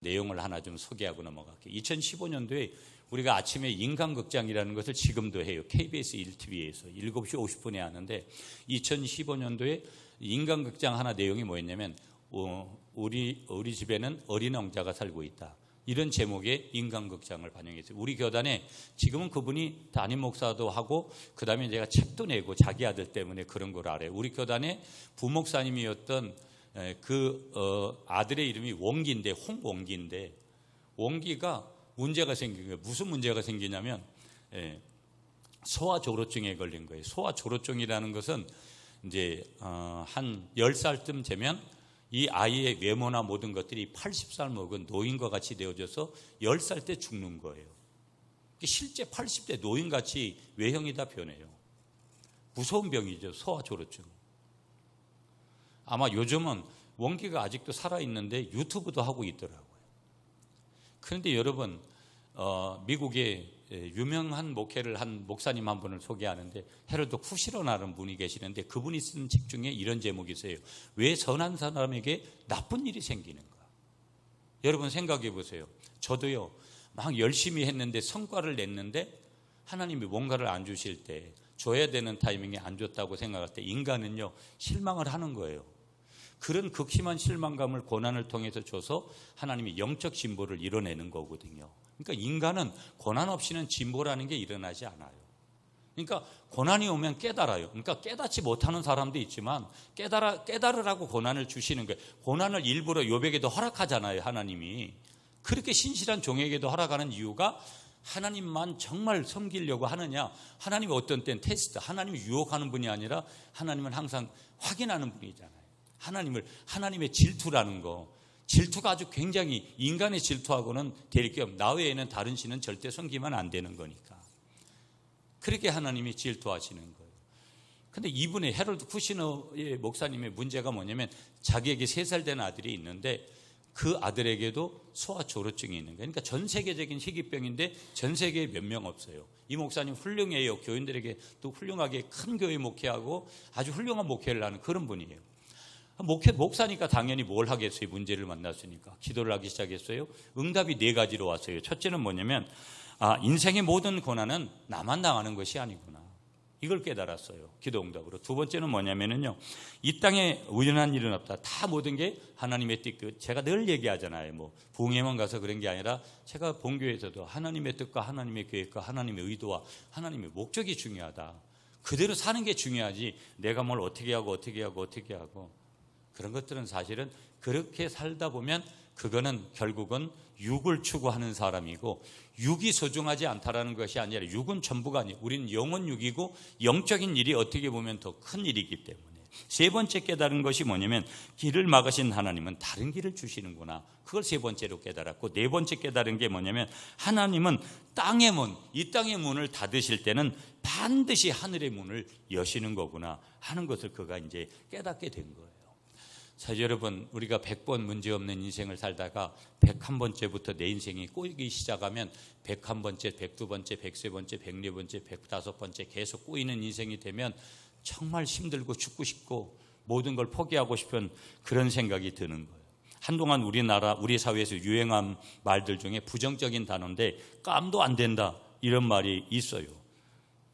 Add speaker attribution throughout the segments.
Speaker 1: 내용을 하나 좀 소개하고 넘어갈게요. 2015년도에 우리가 아침에 인간극장이라는 것을 지금도 해요. KBS 1TV에서 7시 50분에 하는데 2015년도에 인간극장 하나 내용이 뭐였냐면 우리 집에는 어린 왕자가 살고 있다. 이런 제목의 인간극장을 반영했어요. 우리 교단에 지금은 그분이 담임 목사도 하고 그 다음에 제가 책도 내고 자기 아들 때문에 그런 걸 알아요. 우리 교단에 부목사님이었던 아들의 이름이 원기인데 홍원기인데 원기가 문제가 생긴 거예요. 무슨 문제가 생기냐면 소아조로증에 걸린 거예요. 소아조로증이라는 것은 이제 한 10살쯤 되면 이 아이의 외모나 모든 것들이 80살 먹은 노인과 같이 되어져서 10살 때 죽는 거예요. 실제 80대 노인같이 외형이 다 변해요. 무서운 병이죠. 소아조로증. 아마 요즘은 원기가 아직도 살아있는데 유튜브도 하고 있더라고요. 그런데 여러분 미국에 유명한 목회를 한 목사님 한 분을 소개하는데 헤럴드 쿠시러라는 분이 계시는데 그분이 쓴 책 중에 이런 제목이 있어요. 왜 선한 사람에게 나쁜 일이 생기는가? 여러분 생각해 보세요. 저도요 막 열심히 했는데 성과를 냈는데 하나님이 뭔가를 안 주실 때 줘야 되는 타이밍에 안 줬다고 생각할 때 인간은요 실망을 하는 거예요. 그런 극심한 실망감을 고난을 통해서 줘서 하나님이 영적 진보를 이뤄내는 거거든요. 그러니까 인간은 고난 없이는 진보라는 게 일어나지 않아요. 그러니까 고난이 오면 깨달아요. 그러니까 깨닫지 못하는 사람도 있지만 깨달으라고 고난을 주시는 거예요. 고난을 일부러 욥에게도 허락하잖아요. 하나님이. 그렇게 신실한 종에게도 허락하는 이유가 하나님만 정말 섬기려고 하느냐. 하나님이 어떤 때는 테스트, 하나님이 유혹하는 분이 아니라 하나님은 항상 확인하는 분이잖아요. 하나님의 질투라는 거. 질투가 아주 굉장히 인간의 질투하고는 될 게 없고 나 외에는 다른 신은 절대 섬기면 안 되는 거니까. 그렇게 하나님이 질투하시는 거예요. 그런데 이분의 헤럴드 쿠시너의 목사님의 문제가 뭐냐면 자기에게 3살 된 아들이 있는데 그 아들에게도 소아조로증이 있는 거예요. 그러니까 전 세계적인 희귀병인데 전 세계에 몇 명 없어요. 이 목사님 훌륭해요. 교인들에게 또 훌륭하게 큰 교회 목회하고 아주 훌륭한 목회를 하는 그런 분이에요. 목사니까 당연히 뭘 하겠어요? 문제를 만났으니까. 기도를 하기 시작했어요. 응답이 4가지로 왔어요. 첫째는 뭐냐면 인생의 모든 고난은 나만 당하는 것이 아니구나. 이걸 깨달았어요. 기도 응답으로. 두 번째는 뭐냐면요. 이 땅에 우연한 일은 없다. 다 모든 게 하나님의 뜻. 제가 늘 얘기하잖아요. 뭐 부흥회만 가서 그런 게 아니라 제가 본교에서도 하나님의 뜻과 하나님의 계획과 하나님의 의도와 하나님의 목적이 중요하다. 그대로 사는 게 중요하지. 내가 뭘 어떻게 하고 그런 것들은 사실은 그렇게 살다 보면 그거는 결국은 육을 추구하는 사람이고 육이 소중하지 않다라는 것이 아니라 육은 전부가 아니에요. 우리는 영혼 육이고 영적인 일이 어떻게 보면 더 큰 일이기 때문에. 세 번째 깨달은 것이 뭐냐면 길을 막으신 하나님은 다른 길을 주시는구나. 그걸 세 번째로 깨달았고 네 번째 깨달은 게 뭐냐면 하나님은 땅의 문, 이 땅의 문을 닫으실 때는 반드시 하늘의 문을 여시는 거구나 하는 것을 그가 이제 깨닫게 된 거예요. 자, 여러분, 우리가 100번 문제없는 인생을 살다가 101번째부터 내 인생이 꼬이기 시작하면 101번째, 102번째, 103번째, 104번째, 105번째 계속 꼬이는 인생이 되면 정말 힘들고 죽고 싶고 모든 걸 포기하고 싶은 그런 생각이 드는 거예요. 한동안 우리 사회에서 유행한 말들 중에 부정적인 단어인데 깜도 안 된다 이런 말이 있어요.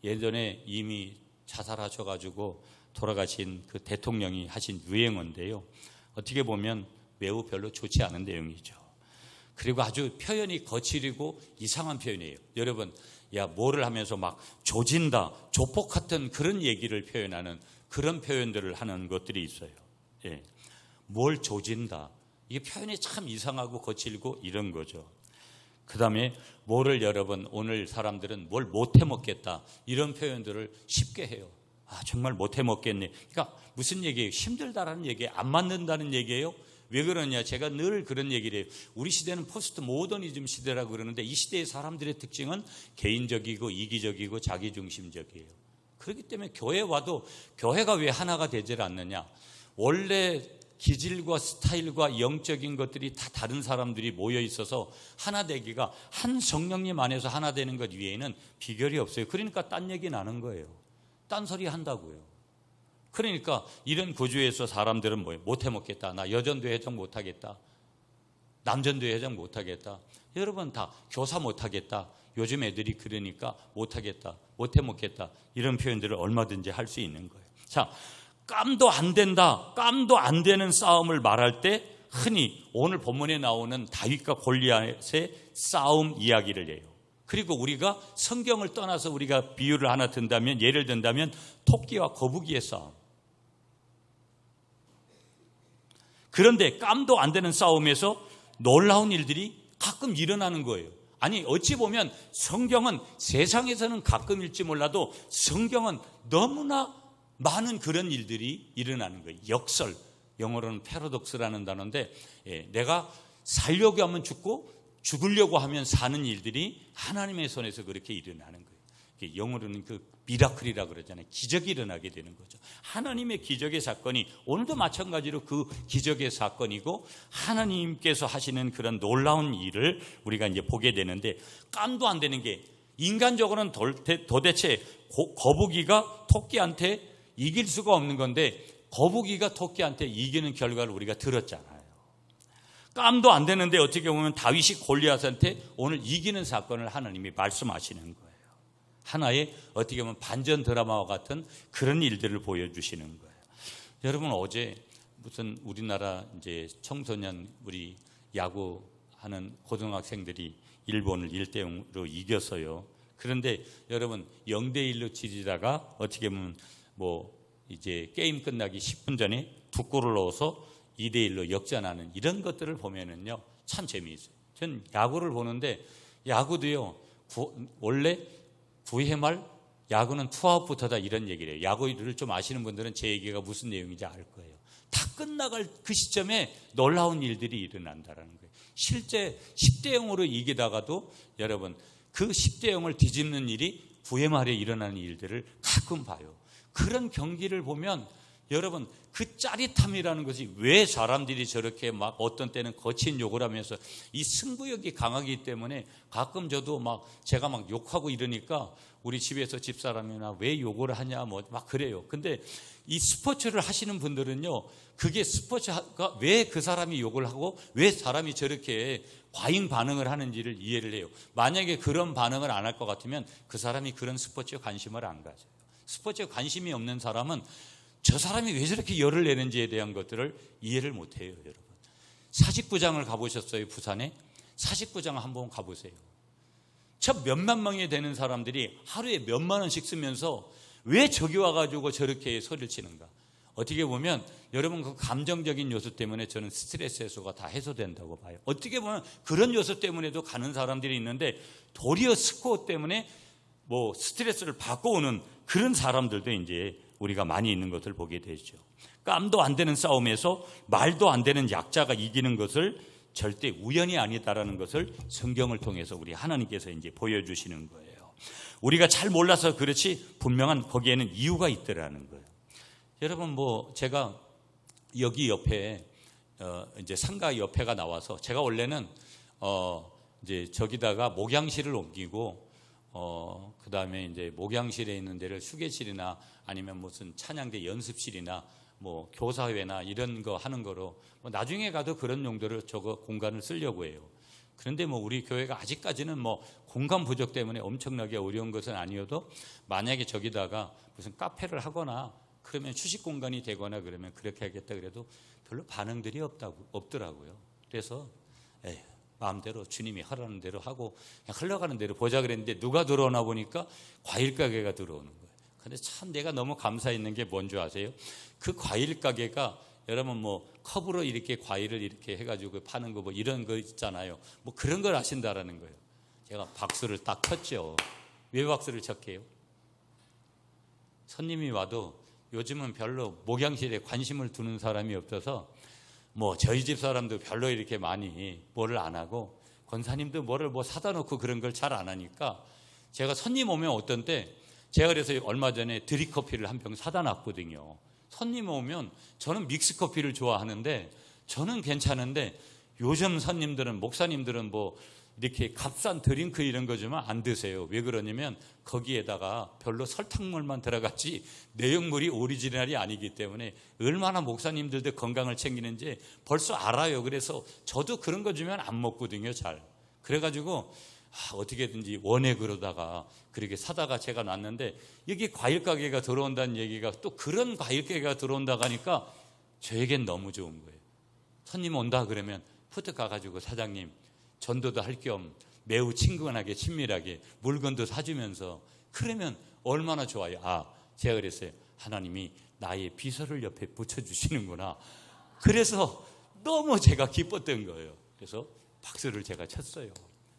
Speaker 1: 예전에 이미 자살하셔가지고 돌아가신 그 대통령이 하신 유행어인데요. 어떻게 보면 매우 별로 좋지 않은 내용이죠. 그리고 아주 표현이 거칠고 이상한 표현이에요. 여러분, 뭐를 하면서 막 조진다, 조폭 같은 그런 얘기를 표현하는 그런 표현들을 하는 것들이 있어요. 뭘 조진다. 이게 표현이 참 이상하고 거칠고 이런 거죠. 그 다음에 뭐를 여러분, 오늘 사람들은 뭘 못해 먹겠다. 이런 표현들을 쉽게 해요. 정말 못해 먹겠네. 그러니까 무슨 얘기예요? 힘들다라는 얘기예요? 안 맞는다는 얘기예요? 왜 그러냐? 제가 늘 그런 얘기를 해요. 우리 시대는 포스트 모더니즘 시대라고 그러는데 이 시대의 사람들의 특징은 개인적이고 이기적이고 자기중심적이에요. 그렇기 때문에 교회 와도 교회가 왜 하나가 되질 않느냐? 원래 기질과 스타일과 영적인 것들이 다 다른 사람들이 모여 있어서 하나 되기가 한 성령님 안에서 하나 되는 것 외에는 비결이 없어요. 그러니까 딴 얘기 나는 거예요. 딴소리 한다고요. 그러니까 이런 구조에서 사람들은 뭐예요? 못해 먹겠다. 나 여전도 해적 못하겠다. 남전도 회장 못하겠다. 여러분 다 교사 못하겠다. 요즘 애들이 그러니까 못하겠다. 못해 먹겠다. 이런 표현들을 얼마든지 할 수 있는 거예요. 자, 깜도 안 된다. 깜도 안 되는 싸움을 말할 때 흔히 오늘 본문에 나오는 다윗과 골리앗의 싸움 이야기를 해요. 그리고 우리가 성경을 떠나서 우리가 비유를 하나 든다면, 예를 든다면 토끼와 거북이의 싸움. 그런데 깜도 안 되는 싸움에서 놀라운 일들이 가끔 일어나는 거예요. 아니 어찌 보면 성경은 세상에서는 가끔일지 몰라도 성경은 너무나 많은 그런 일들이 일어나는 거예요. 역설, 영어로는 패러독스라는 단어인데, 내가 살려고 하면 죽고 죽으려고 하면 사는 일들이 하나님의 손에서 그렇게 일어나는 거예요. 영어로는 그 미라클이라고 그러잖아요. 기적이 일어나게 되는 거죠. 하나님의 기적의 사건이 오늘도 마찬가지로 그 기적의 사건이고 하나님께서 하시는 그런 놀라운 일을 우리가 이제 보게 되는데, 깜도 안 되는 게 인간적으로는 도대체 거북이가 토끼한테 이길 수가 없는 건데 거북이가 토끼한테 이기는 결과를 우리가 들었잖아요. 깜도 안 되는데 어떻게 보면 다윗이 골리앗한테 오늘 이기는 사건을 하나님이 말씀하시는 거예요. 하나의 어떻게 보면 반전 드라마와 같은 그런 일들을 보여주시는 거예요. 여러분 어제 무슨 우리나라 이제 청소년 우리 야구하는 고등학생들이 일본을 1대0으로 이겼어요. 그런데 여러분 0대1로 지지다가 어떻게 보면 뭐 이제 게임 끝나기 10분 전에 2골을 넣어서 2대1로 역전하는 이런 것들을 보면은요 참 재미있어요. 전 야구를 보는데 야구도요 원래 9회 말 야구는 투아웃부터다 이런 얘기를 해요. 야구를 좀 아시는 분들은 제 얘기가 무슨 내용인지 알 거예요. 다 끝나갈 그 시점에 놀라운 일들이 일어난다는 거예요. 실제 10대0으로 이기다가도 여러분 그 10대0을 뒤집는 일이 9회 말에 일어나는 일들을 가끔 봐요. 그런 경기를 보면 여러분 그 짜릿함이라는 것이 왜 사람들이 저렇게 막 어떤 때는 거친 욕을 하면서 이 승부욕이 강하기 때문에 가끔 저도 막 제가 막 욕하고 이러니까 우리 집에서 집사람이나 왜 욕을 하냐 뭐 막 그래요. 근데 이 스포츠를 하시는 분들은요 그게 스포츠가 왜 그 사람이 욕을 하고 왜 사람이 저렇게 과잉 반응을 하는지를 이해를 해요. 만약에 그런 반응을 안 할 것 같으면 그 사람이 그런 스포츠에 관심을 안 가져요. 스포츠에 관심이 없는 사람은 저 사람이 왜 저렇게 열을 내는지에 대한 것들을 이해를 못해요. 여러분 사직구장을 가보셨어요? 부산에? 사직구장 한번 가보세요. 저 몇만 명이 되는 사람들이 하루에 몇만 원씩 쓰면서 왜 저기 와가지고 저렇게 소리를 치는가. 어떻게 보면 여러분 그 감정적인 요소 때문에 저는 스트레스 해소가 다 해소된다고 봐요. 어떻게 보면 그런 요소 때문에도 가는 사람들이 있는데 도리어 스코어 때문에 뭐 스트레스를 받고 오는 그런 사람들도 이제 우리가 많이 있는 것을 보게 되죠. 깜도 안 되는 싸움에서 말도 안 되는 약자가 이기는 것을 절대 우연이 아니다라는 것을 성경을 통해서 우리 하나님께서 이제 보여주시는 거예요. 우리가 잘 몰라서 그렇지 분명한 거기에는 이유가 있더라는 거예요. 여러분 뭐 제가 여기 옆에 이제 상가 옆에가 나와서 제가 원래는 이제 저기다가 목양실을 옮기고 그 다음에 이제 목양실에 있는 데를 휴게실이나 아니면 무슨 찬양대 연습실이나 뭐 교사회나 이런 거 하는 거로 뭐 나중에 가도 그런 용도로 저거 공간을 쓰려고 해요. 그런데 뭐 우리 교회가 아직까지는 뭐 공간 부족 때문에 엄청나게 어려운 것은 아니어도 만약에 저기다가 무슨 카페를 하거나 그러면 휴식 공간이 되거나 그러면 그렇게 하겠다 그래도 별로 반응들이 없더라고요. 그래서 마음대로 주님이 하라는 대로 하고 그냥 흘러가는 대로 보자 그랬는데 누가 들어오나 보니까 과일 가게가 들어오는 거예요. 근데 참 내가 너무 감사했는 게 뭔지 아세요? 그 과일 가게가 여러분 뭐 컵으로 이렇게 과일을 이렇게 해가지고 파는 거 뭐 이런 거 있잖아요. 뭐 그런 걸 하신다라는 거예요. 제가 박수를 딱 쳤죠. 왜 박수를 쳤게요? 손님이 와도 요즘은 별로 목양실에 관심을 두는 사람이 없어서 뭐 저희 집 사람도 별로 이렇게 많이 뭐를 안 하고 권사님도 뭐를 뭐 사다 놓고 그런 걸 잘 안 하니까 제가 손님 오면 어떤 때 제가 그래서 얼마 전에 드립커피를 한 병 사다 놨거든요. 손님 오면 저는 믹스커피를 좋아하는데 저는 괜찮은데 요즘 손님들은 목사님들은 뭐 이렇게 값싼 드링크 이런 거 주면 안 드세요. 왜 그러냐면 거기에다가 별로 설탕물만 들어갔지 내용물이 오리지널이 아니기 때문에 얼마나 목사님들도 건강을 챙기는지 벌써 알아요. 그래서 저도 그런 거 주면 안 먹거든요, 잘. 그래가지고 어떻게든지 원액으로다가 그렇게 사다가 제가 놨는데 여기 과일 가게가 들어온다는 얘기가 또 그런 과일 가게가 들어온다고 하니까 저에겐 너무 좋은 거예요. 손님 온다 그러면 푸드 가가지고 사장님 전도도 할 겸 매우 친근하게 친밀하게 물건도 사주면서 그러면 얼마나 좋아요. 제가 그랬어요. 하나님이 나의 비서를 옆에 붙여주시는구나. 그래서 너무 제가 기뻤던 거예요. 그래서 박수를 제가 쳤어요.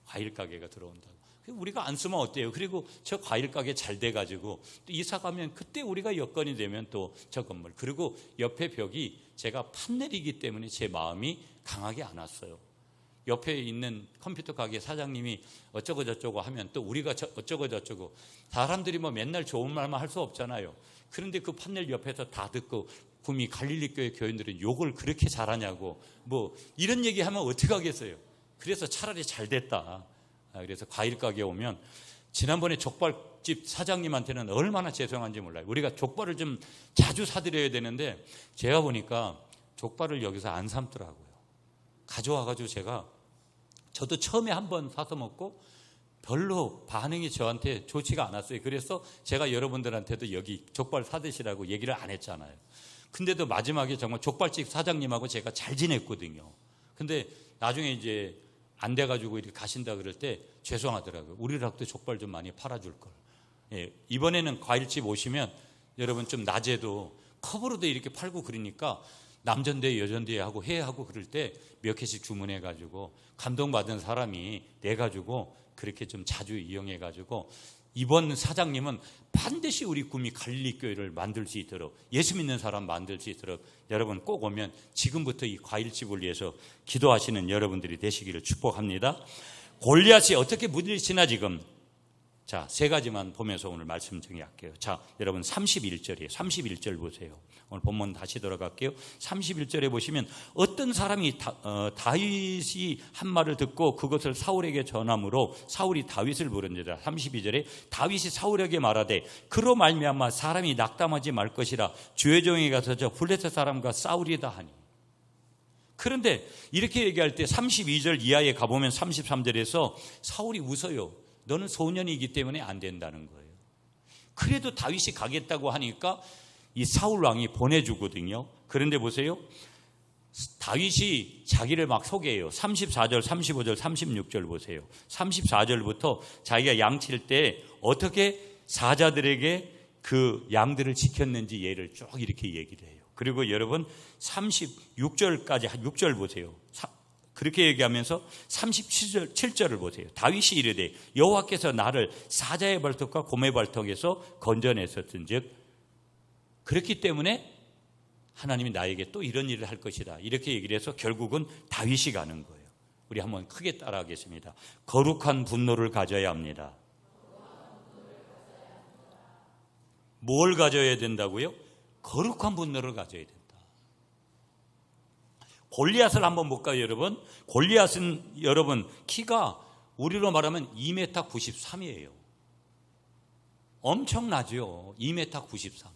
Speaker 1: 과일 가게가 들어온다고. 우리가 안 쓰면 어때요? 그리고 저 과일 가게 잘 돼가지고 또 이사 가면 그때 우리가 여건이 되면 또 저 건물. 그리고 옆에 벽이 제가 판넬이기 때문에 제 마음이 강하게 안 왔어요. 옆에 있는 컴퓨터 가게 사장님이 어쩌고 저쩌고 하면 또 우리가 어쩌고 저쩌고 사람들이 뭐 맨날 좋은 말만 할 수 없잖아요. 그런데 그 판넬 옆에서 다 듣고 구미 갈릴리 교회 교인들은 욕을 그렇게 잘하냐고 뭐 이런 얘기하면 어떻게 하겠어요. 그래서 차라리 잘 됐다. 그래서 과일 가게 오면 지난번에 족발집 사장님한테는 얼마나 죄송한지 몰라요. 우리가 족발을 좀 자주 사드려야 되는데 제가 보니까 족발을 여기서 안 삶더라고요. 가져와가지고 저도 처음에 한번 사서 먹고 별로 반응이 저한테 좋지가 않았어요. 그래서 제가 여러분들한테도 여기 족발 사드시라고 얘기를 안 했잖아요. 근데도 마지막에 정말 족발집 사장님하고 제가 잘 지냈거든요. 근데 나중에 이제 안 돼가지고 이렇게 가신다 그럴 때 죄송하더라고요. 우리랑도 족발 좀 많이 팔아줄 걸. 예, 이번에는 과일집 오시면 여러분 좀 낮에도 컵으로도 이렇게 팔고 그러니까 남전대 여전대 하고 회하고 그럴 때 몇 개씩 주문해가지고 감동받은 사람이 내가지고 그렇게 좀 자주 이용해가지고 이번 사장님은 반드시 우리 구미 갈릴리 교회를 만들 수 있도록 예수 믿는 사람 만들 수 있도록 여러분 꼭 오면 지금부터 이 과일집을 위해서 기도하시는 여러분들이 되시기를 축복합니다. 골리앗이 어떻게 물리치나 지금 자, 세 가지만 보면서 오늘 말씀 정리할게요. 자, 여러분 31절이에요. 31절 보세요. 오늘 본문 다시 돌아갈게요. 31절에 보시면 어떤 사람이 다윗이 한 말을 듣고 그것을 사울에게 전함으로 사울이 다윗을 부른지라. 32절에 다윗이 사울에게 말하되 그로 말미암아 사람이 낙담하지 말 것이라 주의 종이 가서 저 블레셋 사람과 싸우리다 하니. 그런데 이렇게 얘기할 때 32절 이하에 가보면 33절에서 사울이 웃어요. 너는 소년이기 때문에 안 된다는 거예요. 그래도 다윗이 가겠다고 하니까 이 사울 왕이 보내주거든요. 그런데 보세요. 다윗이 자기를 막 소개해요. 34절, 35절, 36절 보세요. 34절부터 자기가 양칠 때 어떻게 사자들에게 그 양들을 지켰는지 예를 쭉 이렇게 얘기를 해요. 그리고 여러분 36절까지 6절 보세요. 그렇게 얘기하면서 37절을 보세요. 다윗이 이르되 여호와께서 나를 사자의 발톱과 곰의 발톱에서 건져냈었은즉 그렇기 때문에 하나님이 나에게 또 이런 일을 할 것이다. 이렇게 얘기를 해서 결국은 다윗이 가는 거예요. 우리 한번 크게 따라하겠습니다. 거룩한 분노를 가져야 합니다. 뭘 가져야 된다고요? 거룩한 분노를 가져야 된다. 골리앗을 한번 볼까요, 여러분? 골리앗은 여러분 키가 우리로 말하면 2m 93이에요. 엄청나죠. 2m 93.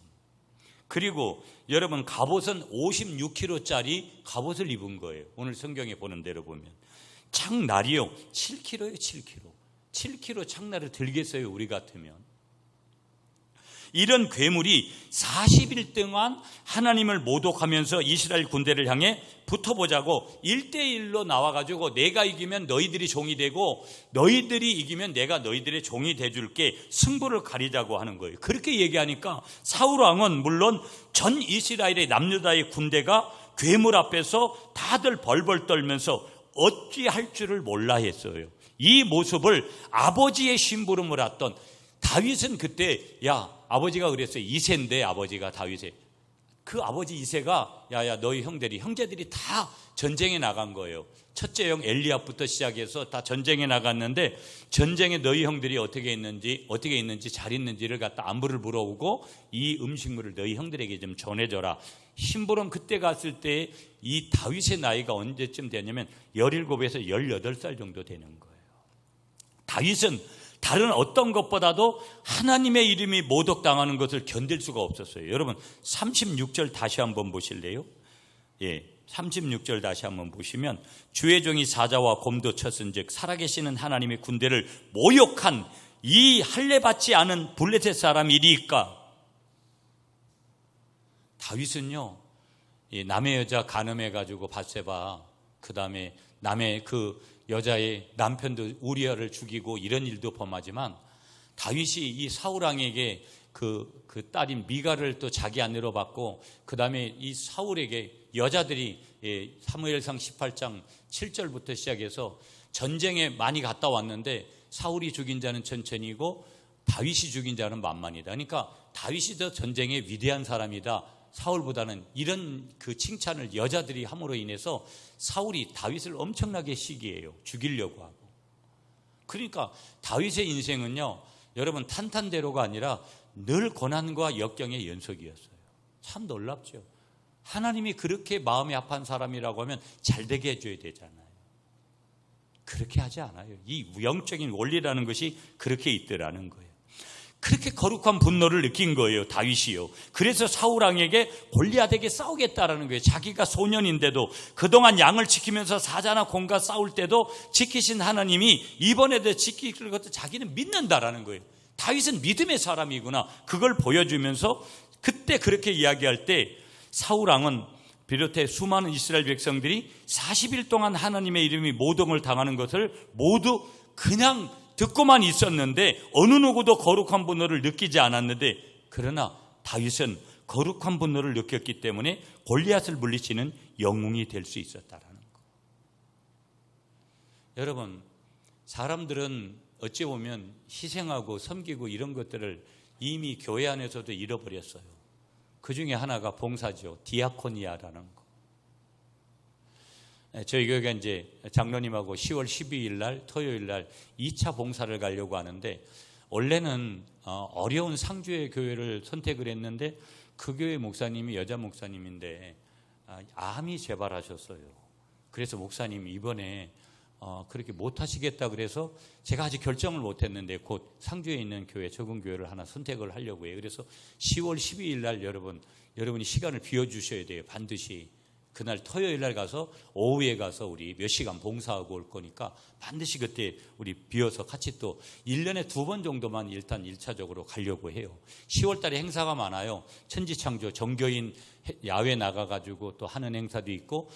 Speaker 1: 그리고 여러분 갑옷은 56kg짜리 갑옷을 입은 거예요. 오늘 성경에 보는 대로 보면 창날이요 7kg예요. 7kg 창날을 들겠어요, 우리 같으면. 이런 괴물이 40일 동안 하나님을 모독하면서 이스라엘 군대를 향해 붙어보자고 1대1로 나와가지고 내가 이기면 너희들이 종이 되고 너희들이 이기면 내가 너희들의 종이 돼줄게 승부를 가리자고 하는 거예요. 그렇게 얘기하니까 사울왕은 물론 전 이스라엘의 남유다의 군대가 괴물 앞에서 다들 벌벌 떨면서 어찌할 줄을 몰라 했어요. 이 모습을 아버지의 심부름을 했던 다윗은 그때 아버지가 그랬어요. 이세인데 아버지가 다윗의 그 아버지 이세가 너희 형제들이 다 전쟁에 나간 거예요. 첫째 형 엘리압부터 시작해서 다 전쟁에 나갔는데 전쟁에 너희 형들이 어떻게 있는지 잘 있는지를 갖다 안부를 물어오고 이 음식물을 너희 형들에게 좀 전해줘라. 심부름 그때 갔을 때 이 다윗의 나이가 언제쯤 되냐면 17에서 18살 정도 되는 거예요. 다윗은 다른 어떤 것보다도 하나님의 이름이 모독당하는 것을 견딜 수가 없었어요. 여러분 36절 다시 한번 보실래요? 36절 다시 한번 보시면 주의 종이 사자와 곰도 쳤은즉 살아계시는 하나님의 군대를 모욕한 이 할례받지 않은 블레셋 사람이 이리이까. 다윗은요, 남의 여자 간음해가지고 밧세바, 그 다음에 남의 그 여자의 남편도 우리아를 죽이고 이런 일도 범하지만, 다윗이 이 사울왕에게 그 딸인 미갈을 또 자기 아내로 받고, 그 다음에 이 사울에게 여자들이 사무엘상 18장 7절부터 시작해서 전쟁에 많이 갔다 왔는데, 사울이 죽인 자는 천천히고 다윗이 죽인 자는 만만이다. 그러니까 다윗이 더 전쟁에 위대한 사람이다, 사울보다는, 이런 그 칭찬을 여자들이 함으로 인해서 사울이 다윗을 엄청나게 시기해요. 죽이려고 하고. 그러니까 다윗의 인생은요, 여러분 탄탄대로가 아니라 늘 고난과 역경의 연속이었어요. 참 놀랍죠. 하나님이 그렇게 마음이 아픈 사람이라고 하면 잘 되게 해줘야 되잖아요. 그렇게 하지 않아요. 이 영적인 원리라는 것이 그렇게 있더라는 거예요. 그렇게 거룩한 분노를 느낀 거예요, 다윗이요. 그래서 사울왕에게 골리앗에게 싸우겠다라는 거예요. 자기가 소년인데도 그동안 양을 지키면서 사자나 곰과 싸울 때도 지키신 하나님이 이번에도 지킬 것도 자기는 믿는다라는 거예요. 다윗은 믿음의 사람이구나, 그걸 보여주면서 그때 그렇게 이야기할 때 사울왕은 비롯해 수많은 이스라엘 백성들이 40일 동안 하나님의 이름이 모독을 당하는 것을 모두 그냥 듣고만 있었는데, 어느 누구도 거룩한 분노를 느끼지 않았는데, 그러나 다윗은 거룩한 분노를 느꼈기 때문에 골리앗을 물리치는 영웅이 될 수 있었다라는 거. 여러분, 사람들은 어찌 보면 희생하고 섬기고 이런 것들을 이미 교회 안에서도 잃어버렸어요. 그 중에 하나가 봉사죠. 디아코니아라는 거. 저희 교회가 이제 장로님하고 10월 12일 날 토요일 날 2차 봉사를 가려고 하는데, 원래는 어려운 상주의 교회를 선택을 했는데 그 교회 목사님이 여자 목사님인데 암이 재발하셨어요. 그래서 목사님이 이번에 그렇게 못하시겠다 그래서 제가 아직 결정을 못했는데 곧 상주에 있는 교회, 적은 교회를 하나 선택을 하려고 해요. 그래서 10월 12일 날 여러분이 시간을 비워주셔야 돼요. 반드시. 그날 토요일 날 가서 오후에 가서 우리 몇 시간 봉사하고 올 거니까 반드시 그때 우리 비워서 같이 또 1년에 2번 정도만 일단 1차적으로 가려고 해요. 10월 달에 행사가 많아요. 천지창조 정교인 야외 나가가지고 또 하는 행사도 있고,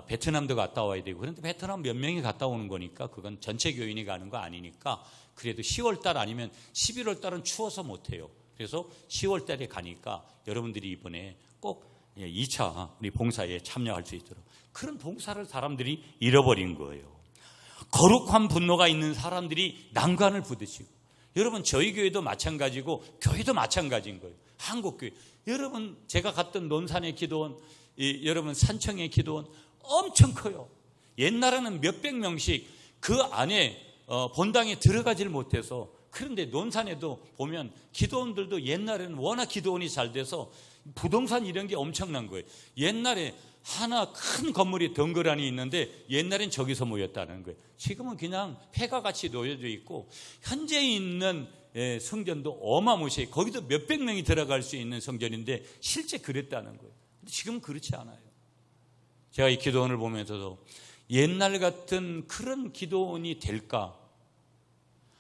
Speaker 1: 베트남도 갔다 와야 되고, 그런데 베트남 몇 명이 갔다 오는 거니까 그건 전체 교인이 가는 거 아니니까, 그래도 10월 달 아니면 11월 달은 추워서 못해요. 그래서 10월 달에 가니까 여러분들이 이번에 꼭 2차 우리 봉사에 참여할 수 있도록, 그런 봉사를 사람들이 잃어버린 거예요. 거룩한 분노가 있는 사람들이 난관을 부딪히고, 여러분 저희 교회도 마찬가지고 교회도 마찬가지인 거예요. 한국교회. 여러분 제가 갔던 논산의 기도원, 여러분 산청의 기도원 엄청 커요. 옛날에는 몇백 명씩 그 안에 본당에 들어가질 못해서, 그런데 논산에도 보면 기도원들도 옛날에는 워낙 기도원이 잘 돼서 부동산 이런 게 엄청난 거예요. 옛날에 하나 큰 건물이 덩그러니 있는데 옛날엔 저기서 모였다는 거예요. 지금은 그냥 폐가같이 놓여져 있고, 현재 있는 성전도 어마무시해요. 거기도 몇백 명이 들어갈 수 있는 성전인데 실제 그랬다는 거예요. 근데 지금은 그렇지 않아요. 제가 이 기도원을 보면서도 옛날 같은 그런 기도원이 될까?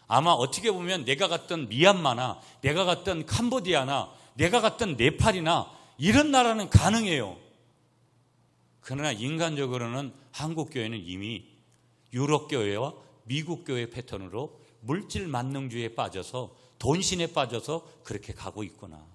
Speaker 1: 아마 어떻게 보면 내가 갔던 미얀마나 내가 갔던 캄보디아나 내가 갔던 네팔이나 이런 나라는 가능해요. 그러나 인간적으로는 한국교회는 이미 유럽교회와 미국교회 패턴으로 물질 만능주의에 빠져서 돈신에 빠져서 그렇게 가고 있구나.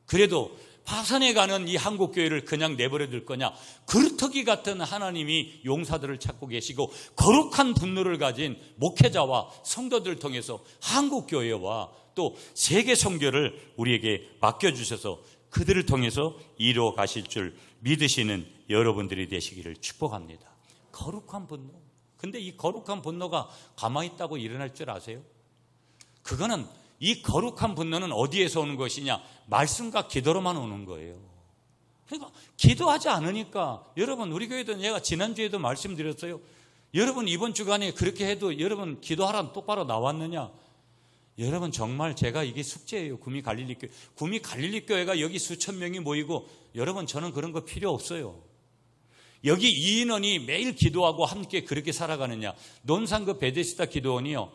Speaker 1: 그래도 파산해 가는 이 한국교회를 그냥 내버려 둘 거냐? 그루터기 같은 하나님이 용사들을 찾고 계시고, 거룩한 분노를 가진 목회자와 성도들을 통해서 한국교회와 또 세계 선교를 우리에게 맡겨주셔서 그들을 통해서 이루어 가실 줄 믿으시는 여러분들이 되시기를 축복합니다. 거룩한 분노. 근데 이 거룩한 분노가 가만히 있다고 일어날 줄 아세요? 그거는, 이 거룩한 분노는 어디에서 오는 것이냐? 말씀과 기도로만 오는 거예요. 그러니까 기도하지 않으니까, 여러분 우리 교회도 제가 지난주에도 말씀드렸어요. 여러분 이번 주간에 그렇게 해도 여러분 기도하라면 똑바로 나왔느냐? 여러분 정말 제가 이게 숙제예요. 구미 갈릴리 교회. 구미 갈릴리 교회가 여기 수천 명이 모이고 여러분 저는 그런 거 필요 없어요. 여기 이 인원이 매일 기도하고 함께 그렇게 살아가느냐? 논산 그 베데스다 기도원이요.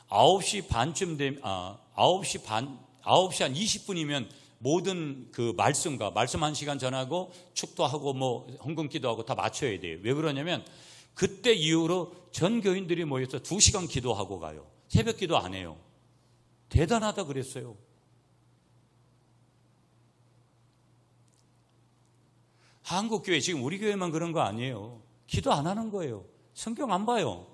Speaker 1: 9시 반쯤 되면 9시 한 20분이면 모든 그 말씀 1시간 전하고 축도하고 뭐 헌금 기도하고 다 맞춰야 돼요. 왜 그러냐면 그때 이후로 전 교인들이 모여서 2시간 기도하고 가요. 새벽 기도 안 해요. 대단하다 그랬어요. 한국교회 지금 우리 교회만 그런 거 아니에요. 기도 안 하는 거예요. 성경 안 봐요.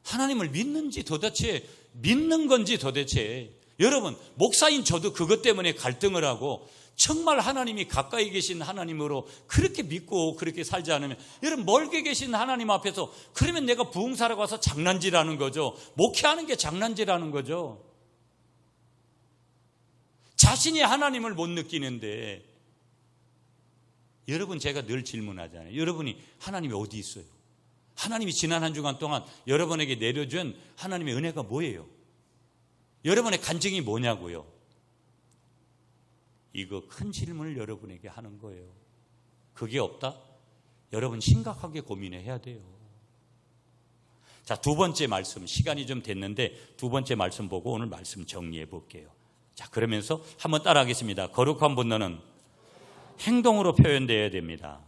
Speaker 1: 하나님을 믿는지 도대체 믿는 건지 도대체 여러분 목사인 저도 그것 때문에 갈등을 하고 정말 하나님이 가까이 계신 하나님으로 그렇게 믿고 그렇게 살지 않으면 여러분 멀게 계신 하나님 앞에서 그러면 내가 부흥사라고 와서 장난질하는 거죠. 목회하는 게 장난질하는 거죠. 자신이 하나님을 못 느끼는데 여러분 제가 늘 질문하잖아요. 여러분이 하나님이 어디 있어요? 하나님이 지난 한 주간 동안 여러분에게 내려준 하나님의 은혜가 뭐예요? 여러분의 간증이 뭐냐고요? 이거 큰 질문을 여러분에게 하는 거예요. 그게 없다? 여러분 심각하게 고민해야 돼요. 자, 두 번째 말씀, 시간이 좀 됐는데 두 번째 말씀 보고 오늘 말씀 정리해 볼게요. 자, 그러면서 한번 따라하겠습니다. 거룩한 분노는 행동으로 표현되어야 됩니다.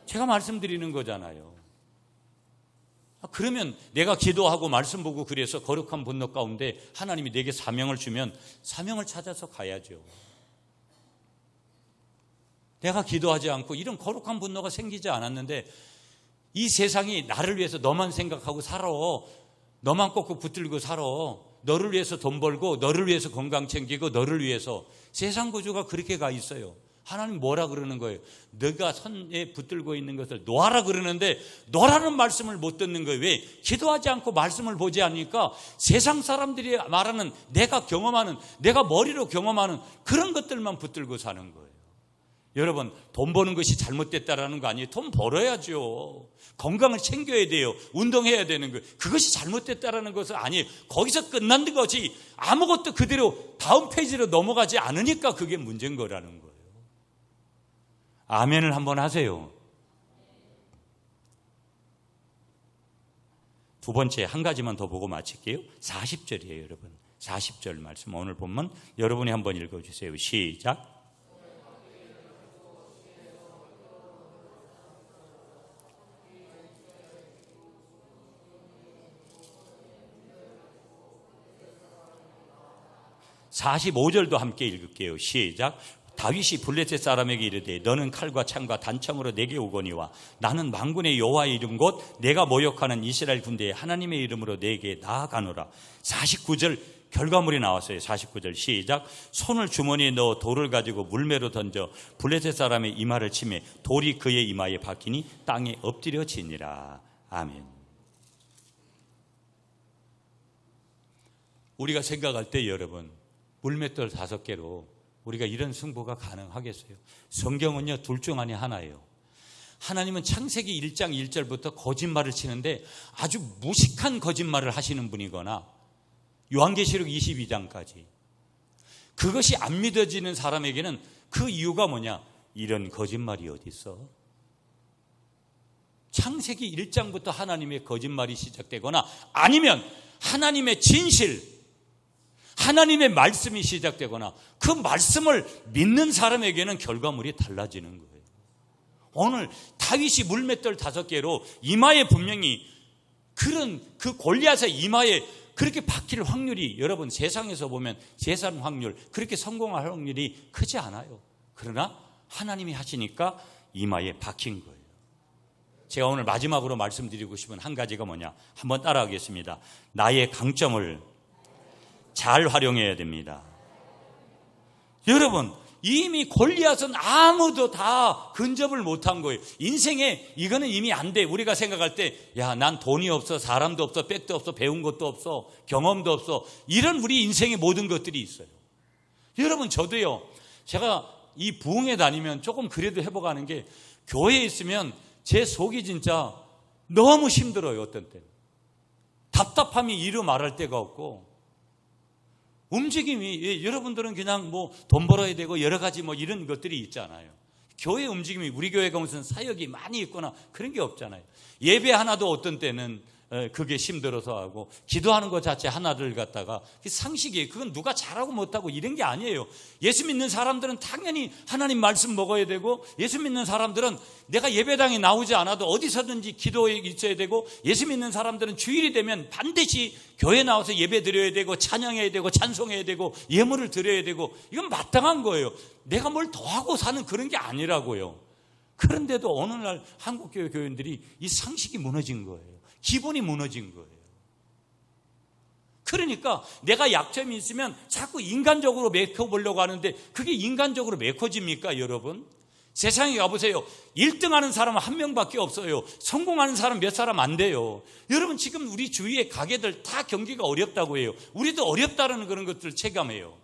Speaker 1: 제가 말씀드리는 거잖아요. 그러면 내가 기도하고 말씀 보고 그래서 거룩한 분노 가운데 하나님이 내게 사명을 주면 사명을 찾아서 가야죠. 내가 기도하지 않고 이런 거룩한 분노가 생기지 않았는데 이 세상이 나를 위해서 너만 생각하고 살아. 너만 꼭 붙들고 살아. 너를 위해서 돈 벌고 너를 위해서 건강 챙기고 너를 위해서 세상 구조가 그렇게 가 있어요. 하나님 뭐라 그러는 거예요? 너가 선에 붙들고 있는 것을 놓아라 그러는데 놓으라는 말씀을 못 듣는 거예요. 왜? 기도하지 않고 말씀을 보지 않으니까 세상 사람들이 말하는 내가 경험하는 내가 머리로 경험하는 그런 것들만 붙들고 사는 거예요. 여러분 돈 버는 것이 잘못됐다라는 거 아니에요. 돈 벌어야죠. 건강을 챙겨야 돼요. 운동해야 되는 거예요. 그것이 잘못됐다라는 것은 아니에요. 거기서 끝난 거지 아무것도 그대로 다음 페이지로 넘어가지 않으니까 그게 문제인 거라는 거예요. 아멘을 한번 하세요. 두 번째 한 가지만 더 보고 마칠게요. 40절이에요 여러분. 40절 말씀 오늘 본문 여러분이 한번 읽어주세요. 시작. (45절도) 함께 읽을게요. 시작. 다윗이 블레셋 사람에게 이르되 너는 칼과 창과 단창으로 내게 오거니와 나는 만군의 여호와의 이름 곧 내가 모욕하는 이스라엘 군대의 하나님의 이름으로 내게 나아가노라. 49절 결과물이 나왔어요. 49절 시작. 손을 주머니에 넣어 돌을 가지고 물매로 던져 블레셋 사람의 이마를 치매 돌이 그의 이마에 박히니 땅에 엎드려지니라. 아멘. 우리가 생각할 때 여러분 물맷돌 5개로 우리가 이런 승부가 가능하겠어요? 성경은요 둘 중 안에 하나예요. 하나님은 창세기 1장 1절부터 거짓말을 치는데 아주 무식한 거짓말을 하시는 분이거나 요한계시록 22장까지 그것이 안 믿어지는 사람에게는 그 이유가 뭐냐? 이런 거짓말이 어디 있어? 창세기 1장부터 하나님의 거짓말이 시작되거나 아니면 하나님의 진실 하나님의 말씀이 시작되거나 그 말씀을 믿는 사람에게는 결과물이 달라지는 거예요. 오늘 다윗이 물맷돌 5개로 이마에 분명히 그런 그 골리앗의 이마에 그렇게 박힐 확률이 여러분 세상에서 보면 재산 확률 그렇게 성공할 확률이 크지 않아요. 그러나 하나님이 하시니까 이마에 박힌 거예요. 제가 오늘 마지막으로 말씀드리고 싶은 한 가지가 뭐냐? 한번 따라하겠습니다. 나의 강점을 잘 활용해야 됩니다. 여러분 이미 골리앗은 아무도 다 근접을 못한 거예요. 인생에 이거는 이미 안 돼. 우리가 생각할 때 야, 난 돈이 없어, 사람도 없어, 백도 없어, 배운 것도 없어, 경험도 없어. 이런 우리 인생의 모든 것들이 있어요. 여러분 저도요. 제가 이 부흥회 다니면 조금 그래도 해보가는 게 교회에 있으면 제 속이 진짜 너무 힘들어요. 어떤 때는 답답함이 이루 말할 데가 없고, 움직임이, 여러분들은 그냥 뭐 돈 벌어야 되고 여러 가지 뭐 이런 것들이 있잖아요. 교회 움직임이, 우리 교회가 무슨 사역이 많이 있거나 그런 게 없잖아요. 예배 하나도 어떤 때는 그게 힘들어서 하고, 기도하는 것 자체 하나를 갖다가 상식이에요. 그건 누가 잘하고 못하고 이런 게 아니에요. 예수 믿는 사람들은 당연히 하나님 말씀 먹어야 되고, 예수 믿는 사람들은 내가 예배당에 나오지 않아도 어디서든지 기도에 있어야 되고, 예수 믿는 사람들은 주일이 되면 반드시 교회 나와서 예배 드려야 되고, 찬양해야 되고, 찬송해야 되고, 예물을 드려야 되고, 이건 마땅한 거예요. 내가 뭘 더하고 사는 그런 게 아니라고요. 그런데도 어느 날 한국교회 교인들이 이 상식이 무너진 거예요. 기본이 무너진 거예요. 그러니까 내가 약점이 있으면 자꾸 인간적으로 메꿔보려고 하는데, 그게 인간적으로 메꿔집니까, 여러분? 세상에 가보세요. 1등 하는 사람은 한 명밖에 없어요. 성공하는 사람 몇 사람 안 돼요. 여러분, 지금 우리 주위의 가게들 다 경기가 어렵다고 해요. 우리도 어렵다는 그런 것들을 체감해요.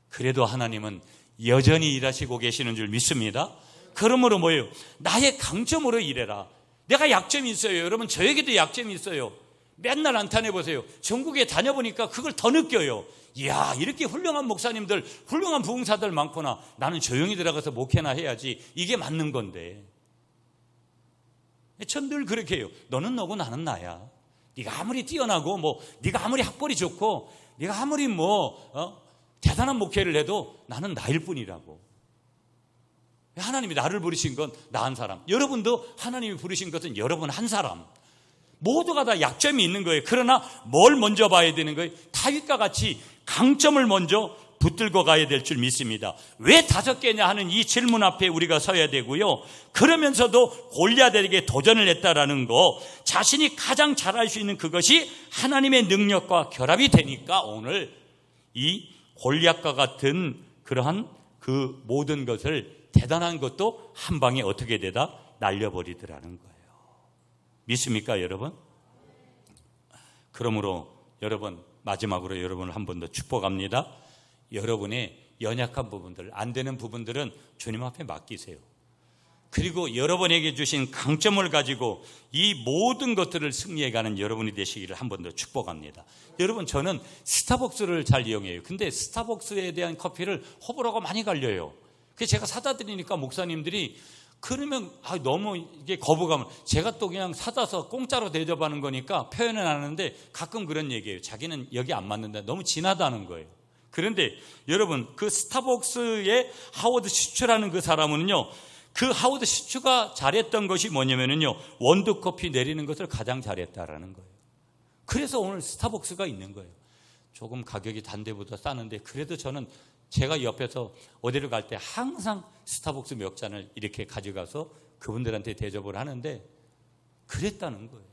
Speaker 1: 그래도 하나님은 여전히 일하시고 계시는 줄 믿습니다. 그러므로 뭐예요? 나의 강점으로 일해라. 내가 약점이 있어요. 여러분, 저에게도 약점이 있어요. 맨날 나타내 보세요. 전국에 다녀보니까 그걸 더 느껴요. 이야, 이렇게 훌륭한 목사님들, 훌륭한 부흥사들 많구나. 나는 조용히 들어가서 목회나 해야지. 이게 맞는 건데. 전 늘 그렇게 해요. 너는 너고 나는 나야. 네가 아무리 뛰어나고, 네가 아무리 학벌이 좋고, 네가 아무리 대단한 목회를 해도 나는 나일 뿐이라고. 하나님이 나를 부르신 건 나 한 사람, 여러분도 하나님이 부르신 것은 여러분 한 사람, 모두가 다 약점이 있는 거예요. 그러나 뭘 먼저 봐야 되는 거예요? 다윗과 같이 강점을 먼저 붙들고 가야 될 줄 믿습니다. 왜 5개냐 하는 이 질문 앞에 우리가 서야 되고요. 그러면서도 골리앗에게 도전을 했다라는 거, 자신이 가장 잘할 수 있는 그것이 하나님의 능력과 결합이 되니까 오늘 이 골리앗과 같은 그러한 그 모든 것을, 대단한 것도 한 방에 어떻게 되다? 날려버리더라는 거예요. 믿습니까, 여러분? 그러므로 여러분, 마지막으로 여러분을 한 번 더 축복합니다. 여러분의 연약한 부분들, 안 되는 부분들은 주님 앞에 맡기세요. 그리고 여러분에게 주신 강점을 가지고 이 모든 것들을 승리해가는 여러분이 되시기를 한 번 더 축복합니다. 여러분, 저는 스타벅스를 잘 이용해요. 근데 스타벅스에 대한 커피를 호불호가 많이 갈려요. 그래서 제가 사다 드리니까 목사님들이, 그러면 너무 이게 거부감을, 제가 또 그냥 사다서 공짜로 대접하는 거니까 표현은 안 하는데 가끔 그런 얘기예요. 자기는 여기 안 맞는다. 너무 진하다는 거예요. 그런데 여러분, 그 스타벅스의 하워드 슈츠라는 그 사람은요, 그 하워드 슈츠가 잘했던 것이 뭐냐면요, 원두커피 내리는 것을 가장 잘했다라는 거예요. 그래서 오늘 스타벅스가 있는 거예요. 조금 가격이 단 데보다 싸는데, 그래도 저는 제가 옆에서 어디를 갈 때 항상 스타벅스 몇 잔을 이렇게 가져가서 그분들한테 대접을 하는데, 그랬다는 거예요.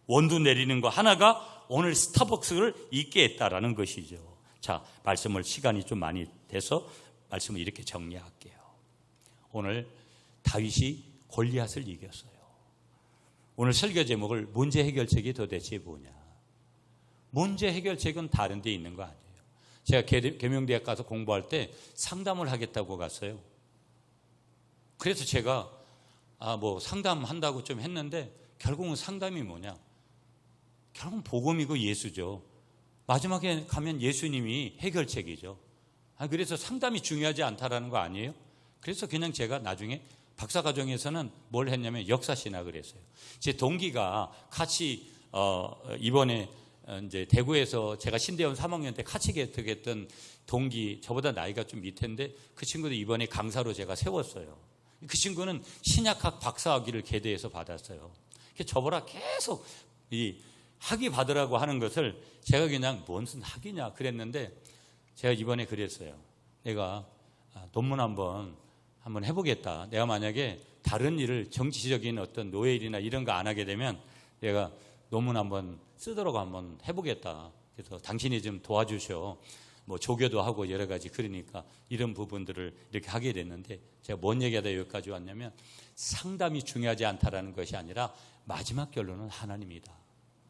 Speaker 1: 원두 내리는 거 하나가 오늘 스타벅스를 있게 했다라는 것이죠. 자, 말씀을, 시간이 좀 많이 돼서 말씀을 이렇게 정리할게요. 오늘 다윗이 골리앗을 이겼어요. 오늘 설교 제목을 문제 해결책이 도대체 뭐냐? 문제 해결책은 다른 데 있는 거 아니에요. 제가 계명대학 가서 공부할 때 상담을 하겠다고 갔어요. 그래서 제가 상담한다고 좀 했는데, 결국은 상담이 뭐냐? 결국은 복음이고 예수죠. 마지막에 가면 예수님이 해결책이죠. 그래서 상담이 중요하지 않다라는 거 아니에요? 그래서 그냥 제가 나중에 박사과정에서는 뭘 했냐면 역사신학을 했어요. 제 동기가 같이 이번에 이제 대구에서 제가 신대원 3학년 때 같이 개특했던 동기, 저보다 나이가 좀 밑인데 그 친구도 이번에 강사로 제가 세웠어요. 그 친구는 신약학 박사학위를 계대에서 받았어요. 저보라 계속 이 학위 받으라고 하는 것을 제가 그냥 무슨 학위냐 그랬는데, 제가 이번에 그랬어요. 내가 논문 한번 해보겠다. 내가 만약에 다른 일을, 정치적인 어떤 노예일이나 이런 거 안 하게 되면 내가 논문 한번 쓰도록 한번 해보겠다. 그래서 당신이 좀 도와주셔. 조교도 하고 여러 가지, 그러니까 이런 부분들을 이렇게 하게 됐는데, 제가 뭔 얘기하다 여기까지 왔냐면, 상담이 중요하지 않다라는 것이 아니라 마지막 결론은 하나님이다.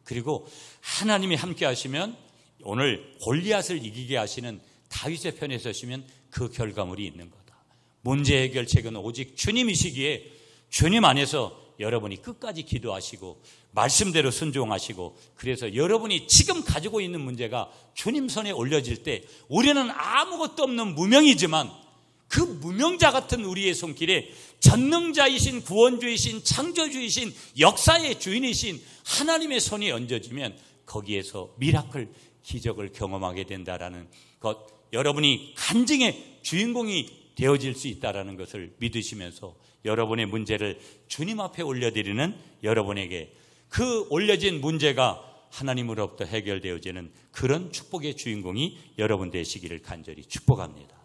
Speaker 1: 그리고 하나님이 함께 하시면, 오늘 골리앗을 이기게 하시는 다윗의 편에 서시면 그 결과물이 있는 거다. 문제 해결책은 오직 주님이시기에 주님 안에서 여러분이 끝까지 기도하시고 말씀대로 순종하시고, 그래서 여러분이 지금 가지고 있는 문제가 주님 손에 올려질 때 우리는 아무것도 없는 무명이지만 그 무명자 같은 우리의 손길에 전능자이신, 구원주이신, 창조주이신, 역사의 주인이신 하나님의 손이 얹어지면 거기에서 미라클, 기적을 경험하게 된다라는 것, 여러분이 간증의 주인공이 되어질 수 있다라는 것을 믿으시면서 여러분의 문제를 주님 앞에 올려드리는 여러분에게 그 올려진 문제가 하나님으로부터 해결되어지는 그런 축복의 주인공이 여러분 되시기를 간절히 축복합니다.